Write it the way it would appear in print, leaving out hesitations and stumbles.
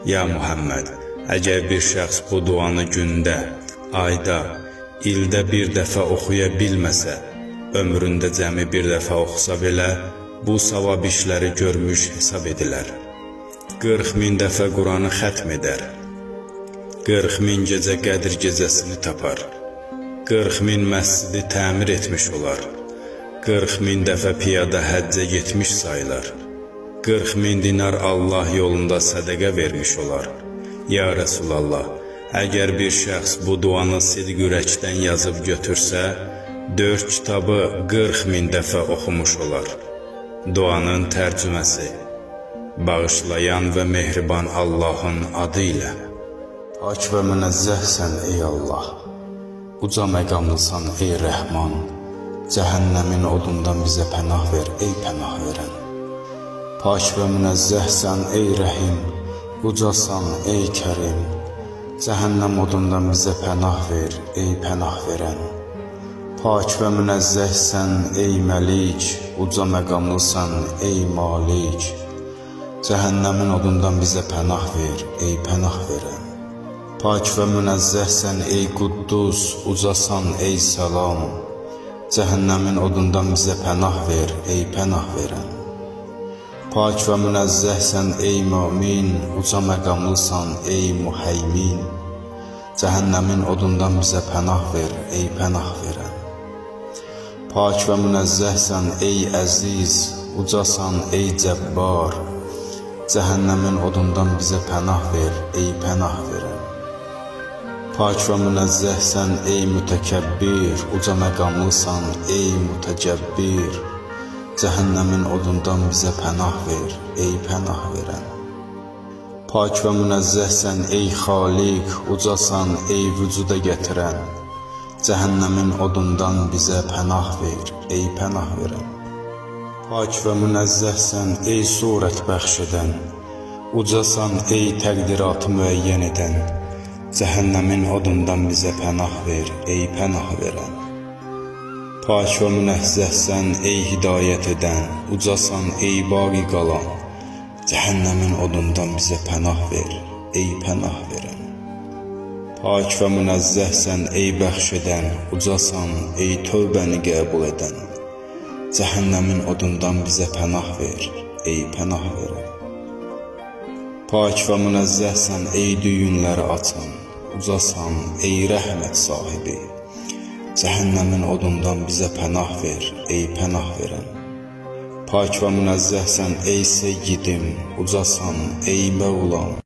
Ya Muhammed, əgər bir şəxs bu duanı gündə, ayda, ildə bir dəfə oxuya bilməsə, ömründə cəmi bir dəfə oxusa belə, bu savab işləri görmüş hesab edilər. 40.000 dəfə Quranı xətm edər. 40.000 gecə Qədir gecəsini tapar. 40.000 məscidi təmir etmiş olar. 40.000 dəfə piyada həccə getmiş sayılar. 40.000 dinar Allah yolunda sədəqə vermiş olar. Ya Rəsulallah, əgər bir şəxs bu duanı sidq ürəkdən yazıb götürsə, 4 kitabı 40.000 dəfə oxumuş olar. Duanın tərcüməsi: bağışlayan və mehriban Allahın adı ilə. Pak və münezzəhsən ey Allah, uca məqamlısan ey Rəhman, cəhənnəmin odundan bizə pənah ver ey pənah verən. Pak və münezzəhsən ey Rəhim, ucasan ey Kərim, cəhənnəm odundan bizə pənah ver ey pənah verən. Pak və münezzəhsən ey Məlik, uca məqamlısan ey Malik, cəhənnəmin odundan bizə pənah ver ey pənah verən. Pak və münezzəhsən ey Quddus, ucasan ey Səlam, cəhənnəmin odundan bizə pənah ver ey pənah verən. Pak və münezzəhsən ey Mömin, uca məqamlısan ey Muheymin, cəhənnəmin odundan bizə pənah ver ey pənah verən. Pak və münezzəhsən ey Əziz, ucasan ey Cəbbar, cəhənnəmin odundan bizə pənah ver ey pənah verən. Pak və münezzəhsən ey Mütəkəbbir, uca məqamlısan ey Mütəcəbbir, cəhənnəmin odundan bizə pənah ver ey pənah verən. Pak və münezzəhsən ey Xaliq, ucasan ey vücuda gətirən, cəhənnəmin odundan bizə pənah ver ey pənah verən. Pak və münezzəhsən ey surət bəxş edən, ucasan ey təqdiratı müəyyən edən, cəhənnəmin odundan bizə pənah ver ey pənah verən. Pak və münezzəhsən ey hidayət edən, ucasan ey baqi qalan, cəhənnəmin odundan bizə pənah ver ey pənah verən. Pak və münezzəhsən ey bəxş edən, ucasan ey tövbəni qəbul edən, cəhənnəmin odundan bizə pənah ver ey pənah verən. Pak və münezzəhsən ey düyünləri açan, ucasan ey rəhmət sahibi, cəhənnəmin odundan bizə pənah ver ey pənah verən. Pak və münezzəhsən ey seyyidim, ucasan ey Mevlam,